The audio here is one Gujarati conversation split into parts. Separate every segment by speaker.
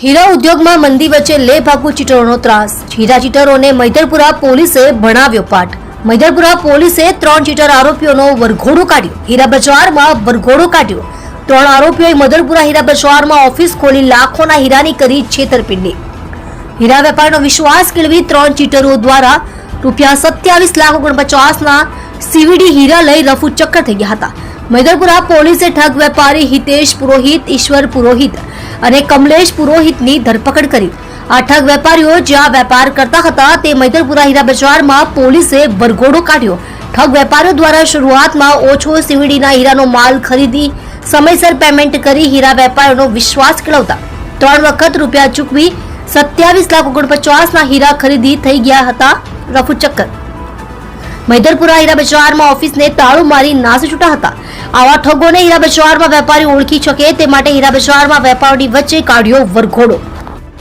Speaker 1: હીરા ઉદ્યોગમાં મંદી વચ્ચે લે ભાગુ ચીટરોનો ત્રાસ। હીરા ચીટરોને મૈદરપુરા પોલીસે ભણાવ્યો પાઠ। મૈદરપુરા પોલીસે 3 ચીટર આરોપીઓનો વરઘોડો કાઢ્યો। હીરા બજારમાં વરઘોડો કાઢ્યો। 3 આરોપીઓએ મૈદરપુરા હીરા બજારમાં ઓફિસ ખોલી લાખોના હીરાની કરી છેતરપિંડી। હીરા વેપારનો વિશ્વાસ કેળવી 3 ચીટરો દ્વારા ₹27,49,50,ના સીવીડી હીરા લઈ રફુ ચક્કર થઈ ગયા હતા। મૈદરપુરા પોલીસે ઠગ વેપારી હિતેશ પુરોહિત, ઈશ્વર પુરોહિત અને કમલેશ પુરોહિતની ધરપકડ કરી। આ ઠગ વેપારીઓ જ્યાં વેપાર કરતા હતા તે મૈદરપુરા હીરા બજારમાં પોલીસે વરઘોડો કાઢ્યો। ઠગ વેપારીઓ દ્વારા શરૂઆતમાં ઓછો સીવીડીના હીરાનો માલ ખરીદી સમયસર પેમેન્ટ કરી હીરા વેપારીઓનો વિશ્વાસ કેળવતા 3 વખત રૂપિયા ચૂકવી ₹27,49,50,ના હીરા ખરીદી થઈ ગયા હતા રફુ ચક્કર। મૈદરપુરા હીરા બજારમાં ઓફિસને તાળું મારી નાસી છૂટા હતા। આવા ઠગોને હીરા બજારમાં વેપારી ઓળખી શકે તે માટે હીરા બજારમાં વેપારીઓની વચ્ચે કાઢ્યો વરઘોડો।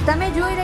Speaker 2: તમે જોઈ